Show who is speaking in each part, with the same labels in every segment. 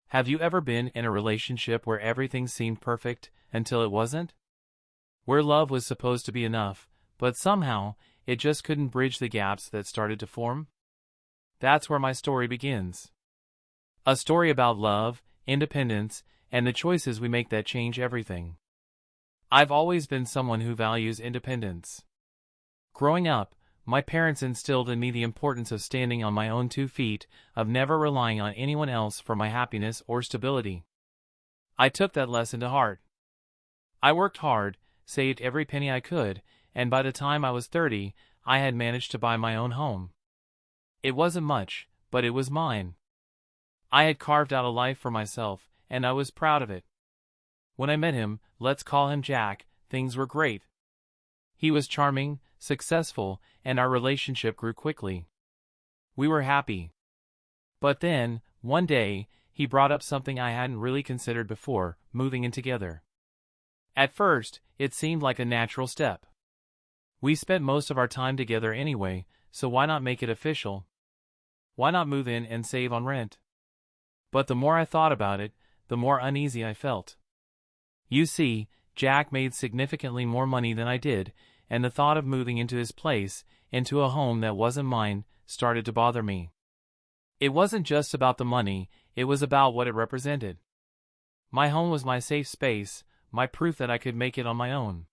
Speaker 1: Have you ever been in a relationship where everything seemed perfect until it wasn't? Where love was supposed to be enough, but somehow it just couldn't bridge the gaps that started to form? That's where my story begins. A story about love, independence, and the choices we make that change everything. I've always been someone who values independence. Growing up, my parents instilled in me the importance of standing on my own 2 feet, of never relying on anyone else for my happiness or stability. I took that lesson to heart. I worked hard, saved every penny I could, and by the time I was 30, I had managed to buy my own home. It wasn't much, but it was mine. I had carved out a life for myself, and I was proud of it. When I met him, let's call him Jack, things were great. He was charming, successful, and our relationship grew quickly. We were happy. But then, one day, he brought up something I hadn't really considered before, moving in together. At first, it seemed like a natural step. We spent most of our time together anyway, so why not make it official? Why not move in and save on rent? But the more I thought about it, the more uneasy I felt. You see, Jack made significantly more money than I did, and the thought of moving into his place, into a home that wasn't mine, started to bother me. It wasn't just about the money, it was about what it represented. My home was my safe space, my proof that I could make it on my own.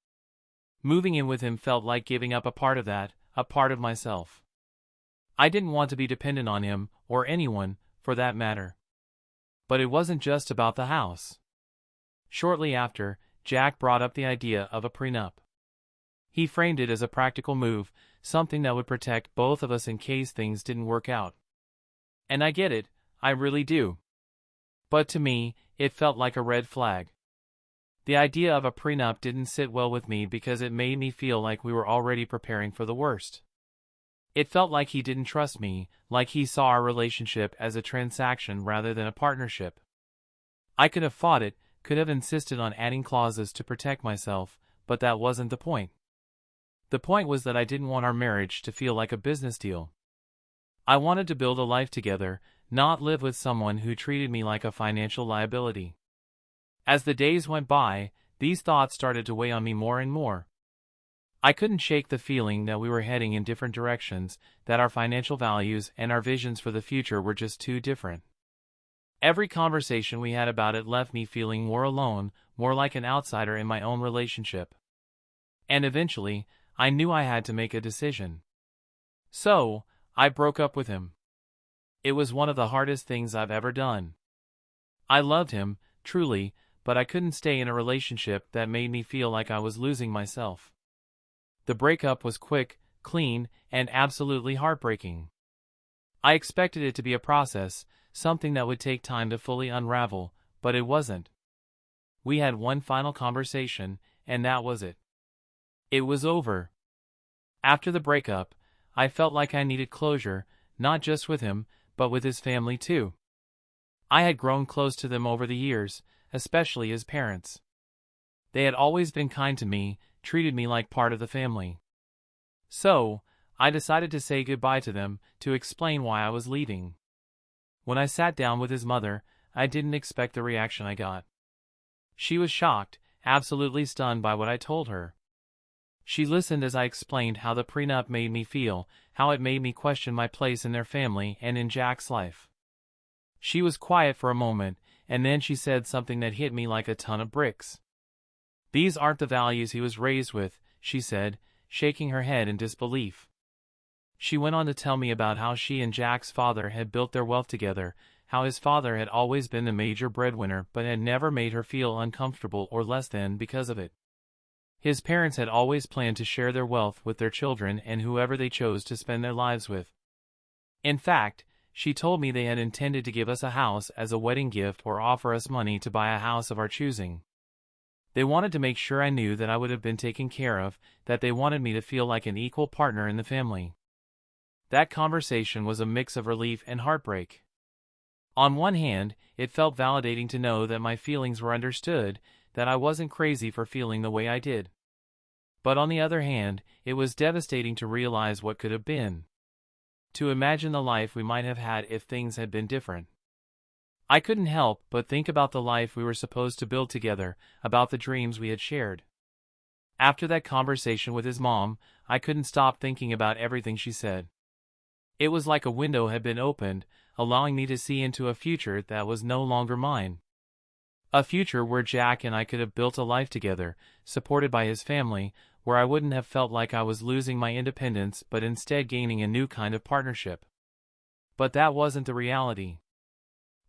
Speaker 1: Moving in with him felt like giving up a part of that, a part of myself. I didn't want to be dependent on him, or anyone, for that matter. But it wasn't just about the house. Shortly after, Jack brought up the idea of a prenup. He framed it as a practical move, something that would protect both of us in case things didn't work out. And I get it, I really do. But to me, it felt like a red flag. The idea of a prenup didn't sit well with me because it made me feel like we were already preparing for the worst. It felt like he didn't trust me, like he saw our relationship as a transaction rather than a partnership. I could have fought it, could have insisted on adding clauses to protect myself, but that wasn't the point. The point was that I didn't want our marriage to feel like a business deal. I wanted to build a life together, not live with someone who treated me like a financial liability. As the days went by, these thoughts started to weigh on me more and more. I couldn't shake the feeling that we were heading in different directions, that our financial values and our visions for the future were just too different. Every conversation we had about it left me feeling more alone, more like an outsider in my own relationship. And eventually, I knew I had to make a decision. So, I broke up with him. It was one of the hardest things I've ever done. I loved him, truly, but I couldn't stay in a relationship that made me feel like I was losing myself. The breakup was quick, clean, and absolutely heartbreaking. I expected it to be a process, something that would take time to fully unravel, but it wasn't. We had one final conversation, and that was it. It was over. After the breakup, I felt like I needed closure, not just with him, but with his family too. I had grown close to them over the years, especially his parents. They had always been kind to me, treated me like part of the family. So, I decided to say goodbye to them, to explain why I was leaving. When I sat down with his mother, I didn't expect the reaction I got. She was shocked, absolutely stunned by what I told her. She listened as I explained how the prenup made me feel, how it made me question my place in their family and in Jack's life. She was quiet for a moment, and then she said something that hit me like a ton of bricks. "These aren't the values he was raised with," she said, shaking her head in disbelief. She went on to tell me about how she and Jack's father had built their wealth together, how his father had always been the major breadwinner but had never made her feel uncomfortable or less than because of it. His parents had always planned to share their wealth with their children and whoever they chose to spend their lives with. In fact, she told me they had intended to give us a house as a wedding gift or offer us money to buy a house of our choosing. They wanted to make sure I knew that I would have been taken care of, that they wanted me to feel like an equal partner in the family. That conversation was a mix of relief and heartbreak. On one hand, it felt validating to know that my feelings were understood, that I wasn't crazy for feeling the way I did. But on the other hand, it was devastating to realize what could have been. To imagine the life we might have had if things had been different. I couldn't help but think about the life we were supposed to build together, about the dreams we had shared. After that conversation with his mom, I couldn't stop thinking about everything she said. It was like a window had been opened, allowing me to see into a future that was no longer mine. A future where Jack and I could have built a life together, supported by his family, where I wouldn't have felt like I was losing my independence but instead gaining a new kind of partnership. But that wasn't the reality.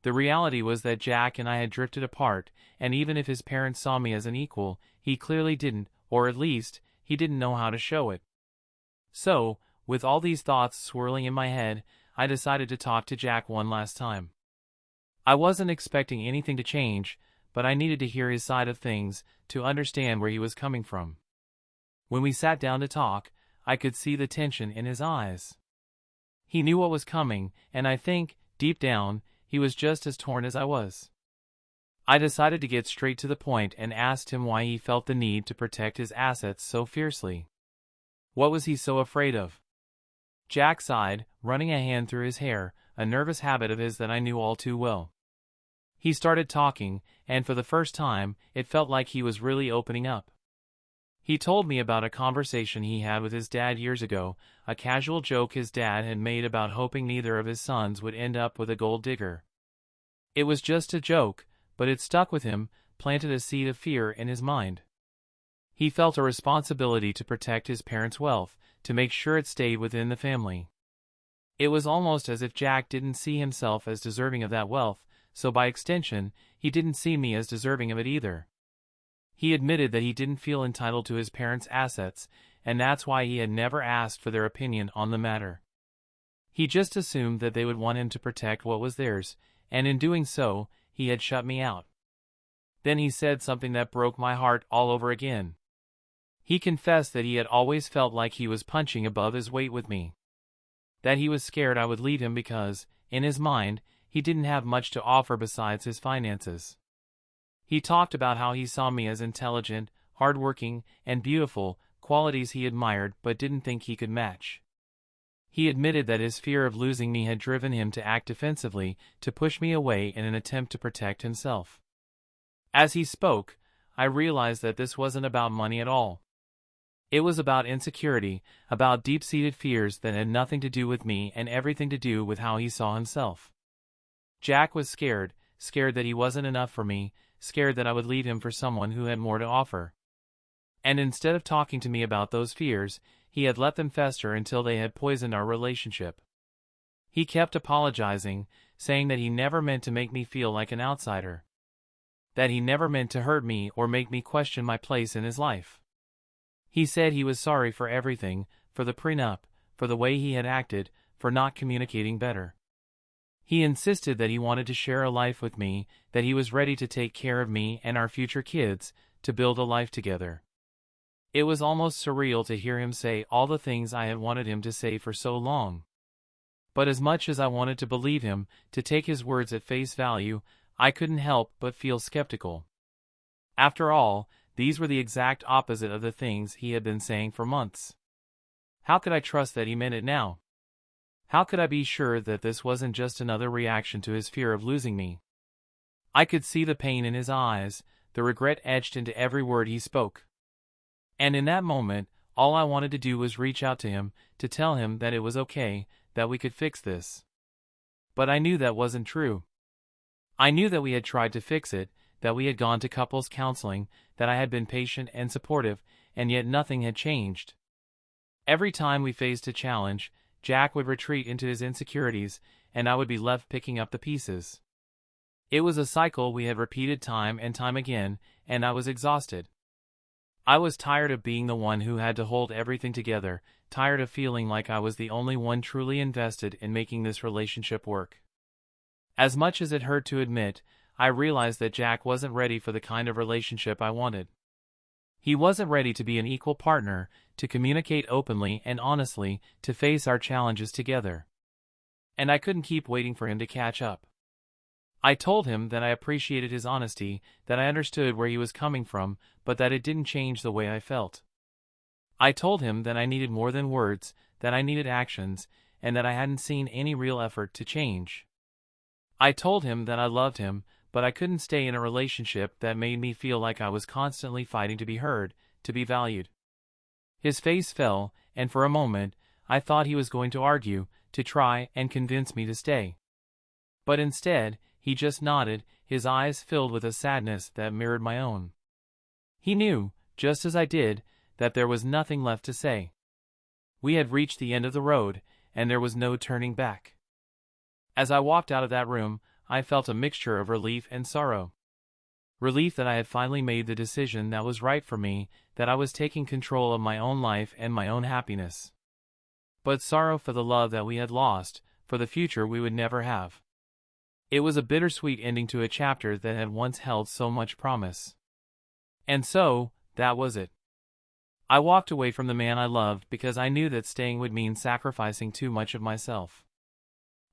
Speaker 1: The reality was that Jack and I had drifted apart, and even if his parents saw me as an equal, he clearly didn't, or at least, he didn't know how to show it. So, with all these thoughts swirling in my head, I decided to talk to Jack one last time. I wasn't expecting anything to change, but I needed to hear his side of things, to understand where he was coming from. When we sat down to talk, I could see the tension in his eyes. He knew what was coming, and I think, deep down, he was just as torn as I was. I decided to get straight to the point and asked him why he felt the need to protect his assets so fiercely. What was he so afraid of? Jack sighed, running a hand through his hair, a nervous habit of his that I knew all too well. He started talking, and for the first time, it felt like he was really opening up. He told me about a conversation he had with his dad years ago, a casual joke his dad had made about hoping neither of his sons would end up with a gold digger. It was just a joke, but it stuck with him, planted a seed of fear in his mind. He felt a responsibility to protect his parents' wealth, to make sure it stayed within the family. It was almost as if Jack didn't see himself as deserving of that wealth, so by extension, he didn't see me as deserving of it either. He admitted that he didn't feel entitled to his parents' assets, and that's why he had never asked for their opinion on the matter. He just assumed that they would want him to protect what was theirs, and in doing so, he had shut me out. Then he said something that broke my heart all over again. He confessed that he had always felt like he was punching above his weight with me. That he was scared I would leave him because, in his mind, he didn't have much to offer besides his finances. He talked about how he saw me as intelligent, hardworking, and beautiful, qualities he admired but didn't think he could match. He admitted that his fear of losing me had driven him to act defensively, to push me away in an attempt to protect himself. As he spoke, I realized that this wasn't about money at all. It was about insecurity, about deep-seated fears that had nothing to do with me and everything to do with how he saw himself. Jack was scared that he wasn't enough for me, scared that I would leave him for someone who had more to offer. And instead of talking to me about those fears, he had let them fester until they had poisoned our relationship. He kept apologizing, saying that he never meant to make me feel like an outsider. That he never meant to hurt me or make me question my place in his life. He said he was sorry for everything, for the prenup, for the way he had acted, for not communicating better. He insisted that he wanted to share a life with me, that he was ready to take care of me and our future kids, to build a life together. It was almost surreal to hear him say all the things I had wanted him to say for so long. But as much as I wanted to believe him, to take his words at face value, I couldn't help but feel skeptical. After all, these were the exact opposite of the things he had been saying for months. How could I trust that he meant it now? How could I be sure that this wasn't just another reaction to his fear of losing me? I could see the pain in his eyes, the regret etched into every word he spoke. And in that moment, all I wanted to do was reach out to him, to tell him that it was okay, that we could fix this. But I knew that wasn't true. I knew that we had tried to fix it, that we had gone to couples counseling, that I had been patient and supportive, and yet nothing had changed. Every time we faced a challenge, Jack would retreat into his insecurities, and I would be left picking up the pieces. It was a cycle we had repeated time and time again, and I was exhausted. I was tired of being the one who had to hold everything together, tired of feeling like I was the only one truly invested in making this relationship work. As much as it hurt to admit, I realized that Jack wasn't ready for the kind of relationship I wanted. He wasn't ready to be an equal partner, to communicate openly and honestly, to face our challenges together. And I couldn't keep waiting for him to catch up. I told him that I appreciated his honesty, that I understood where he was coming from, but that it didn't change the way I felt. I told him that I needed more than words, that I needed actions, and that I hadn't seen any real effort to change. I told him that I loved him, but I couldn't stay in a relationship that made me feel like I was constantly fighting to be heard, to be valued. His face fell, and for a moment, I thought he was going to argue, to try and convince me to stay. But instead, he just nodded, his eyes filled with a sadness that mirrored my own. He knew, just as I did, that there was nothing left to say. We had reached the end of the road, and there was no turning back. As I walked out of that room, I felt a mixture of relief and sorrow. Relief that I had finally made the decision that was right for me, that I was taking control of my own life and my own happiness. But sorrow for the love that we had lost, for the future we would never have. It was a bittersweet ending to a chapter that had once held so much promise. And so, that was it. I walked away from the man I loved because I knew that staying would mean sacrificing too much of myself.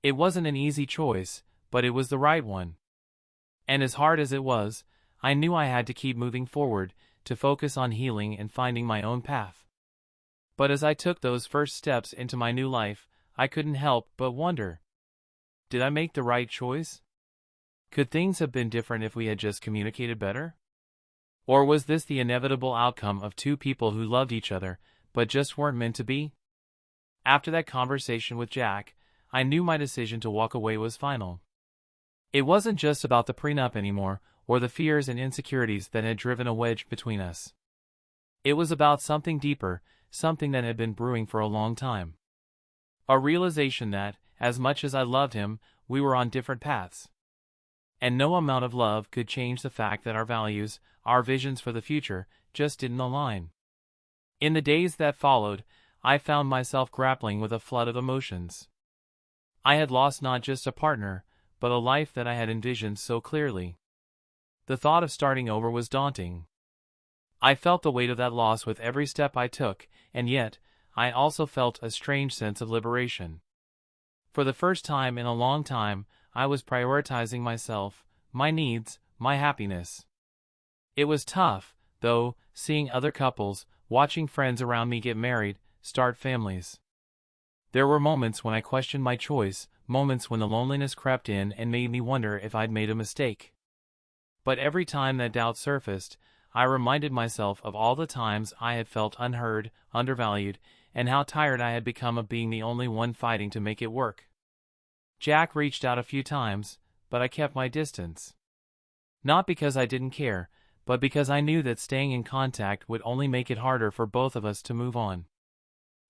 Speaker 1: It wasn't an easy choice, but it was the right one. And as hard as it was, I knew I had to keep moving forward, to focus on healing and finding my own path. But as I took those first steps into my new life, I couldn't help but wonder. Did I make the right choice? Could things have been different if we had just communicated better? Or was this the inevitable outcome of two people who loved each other, but just weren't meant to be? After that conversation with Jack, I knew my decision to walk away was final. It wasn't just about the prenup anymore, or the fears and insecurities that had driven a wedge between us. It was about something deeper, something that had been brewing for a long time. A realization that, as much as I loved him, we were on different paths. And no amount of love could change the fact that our values, our visions for the future, just didn't align. In the days that followed, I found myself grappling with a flood of emotions. I had lost not just a partner, but a life that I had envisioned so clearly. The thought of starting over was daunting. I felt the weight of that loss with every step I took, and yet, I also felt a strange sense of liberation. For the first time in a long time, I was prioritizing myself, my needs, my happiness. It was tough, though, seeing other couples, watching friends around me get married, start families. There were moments when I questioned my choice, moments when the loneliness crept in and made me wonder if I'd made a mistake. But every time that doubt surfaced, I reminded myself of all the times I had felt unheard, undervalued, and how tired I had become of being the only one fighting to make it work. Jack reached out a few times, but I kept my distance. Not because I didn't care, but because I knew that staying in contact would only make it harder for both of us to move on.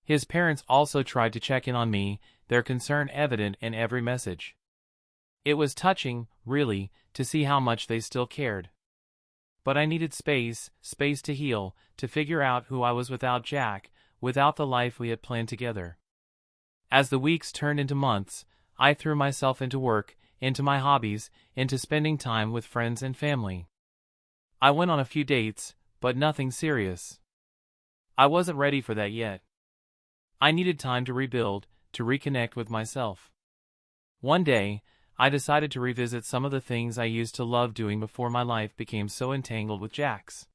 Speaker 1: His parents also tried to check in on me, their concern evident in every message. It was touching, really, to see how much they still cared. But I needed space to heal, to figure out who I was without Jack, without the life we had planned together. As the weeks turned into months, I threw myself into work, into my hobbies, into spending time with friends and family. I went on a few dates, but nothing serious. I wasn't ready for that yet. I needed time to rebuild, to reconnect with myself. One day, I decided to revisit some of the things I used to love doing before my life became so entangled with Jack's.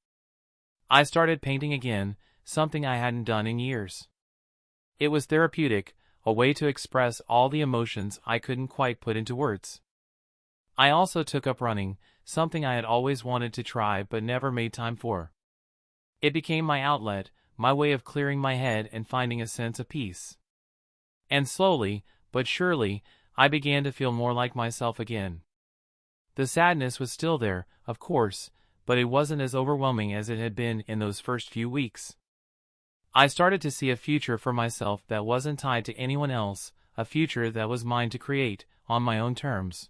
Speaker 1: I started painting again, something I hadn't done in years. It was therapeutic, a way to express all the emotions I couldn't quite put into words. I also took up running, something I had always wanted to try but never made time for. It became my outlet, my way of clearing my head and finding a sense of peace. And slowly, but surely, I began to feel more like myself again. The sadness was still there, of course, but it wasn't as overwhelming as it had been in those first few weeks. I started to see a future for myself that wasn't tied to anyone else, a future that was mine to create, on my own terms.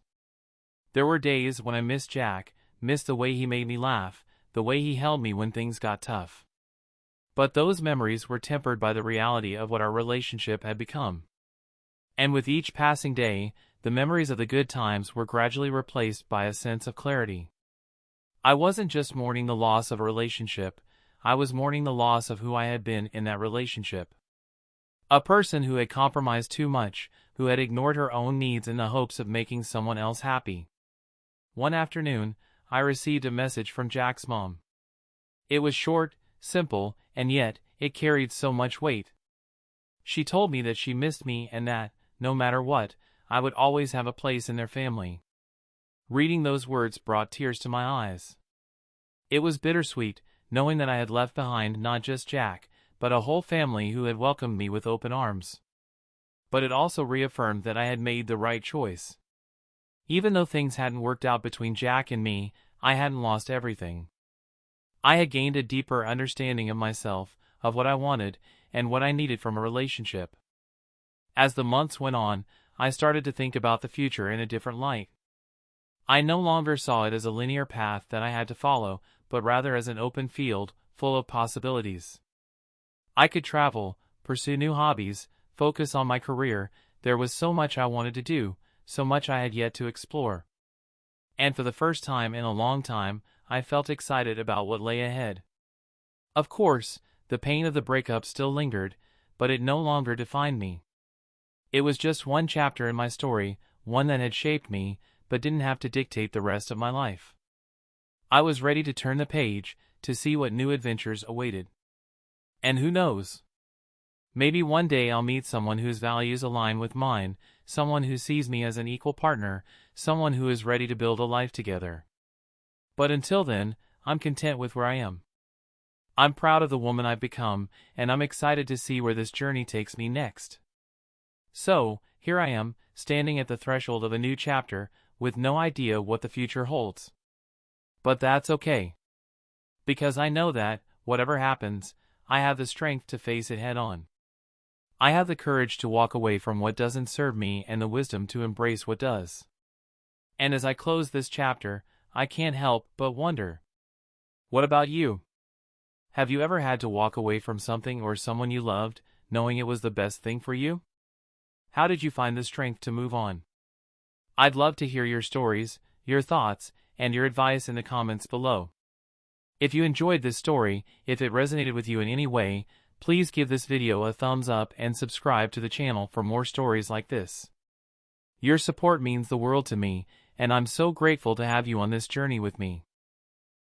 Speaker 1: There were days when I missed Jack, missed the way he made me laugh, the way he held me when things got tough. But those memories were tempered by the reality of what our relationship had become. And with each passing day, the memories of the good times were gradually replaced by a sense of clarity. I wasn't just mourning the loss of a relationship, I was mourning the loss of who I had been in that relationship. A person who had compromised too much, who had ignored her own needs in the hopes of making someone else happy. One afternoon, I received a message from Jack's mom. It was short, simple, and yet, it carried so much weight. She told me that she missed me and that, no matter what, I would always have a place in their family. Reading those words brought tears to my eyes. It was bittersweet, knowing that I had left behind not just Jack, but a whole family who had welcomed me with open arms. But it also reaffirmed that I had made the right choice. Even though things hadn't worked out between Jack and me, I hadn't lost everything. I had gained a deeper understanding of myself, of what I wanted, and what I needed from a relationship. As the months went on, I started to think about the future in a different light. I no longer saw it as a linear path that I had to follow, but rather as an open field, full of possibilities. I could travel, pursue new hobbies, focus on my career. There was so much I wanted to do, so much I had yet to explore. And for the first time in a long time, I felt excited about what lay ahead. Of course, the pain of the breakup still lingered, but it no longer defined me. It was just one chapter in my story, one that had shaped me, but didn't have to dictate the rest of my life. I was ready to turn the page, to see what new adventures awaited. And who knows? Maybe one day I'll meet someone whose values align with mine, someone who sees me as an equal partner, someone who is ready to build a life together. But until then, I'm content with where I am. I'm proud of the woman I've become, and I'm excited to see where this journey takes me next. So, here I am, standing at the threshold of a new chapter, with no idea what the future holds. But that's okay. Because I know that, whatever happens, I have the strength to face it head on. I have the courage to walk away from what doesn't serve me and the wisdom to embrace what does. And as I close this chapter, I can't help but wonder. What about you? Have you ever had to walk away from something or someone you loved, knowing it was the best thing for you? How did you find the strength to move on? I'd love to hear your stories, your thoughts, and your advice in the comments below. If you enjoyed this story, if it resonated with you in any way, please give this video a thumbs up and subscribe to the channel for more stories like this. Your support means the world to me, and I'm so grateful to have you on this journey with me.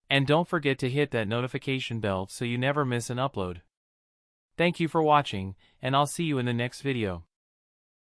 Speaker 1: And don't forget to hit that notification bell so you never miss an upload. Thank you for watching, and I'll see you in the next video.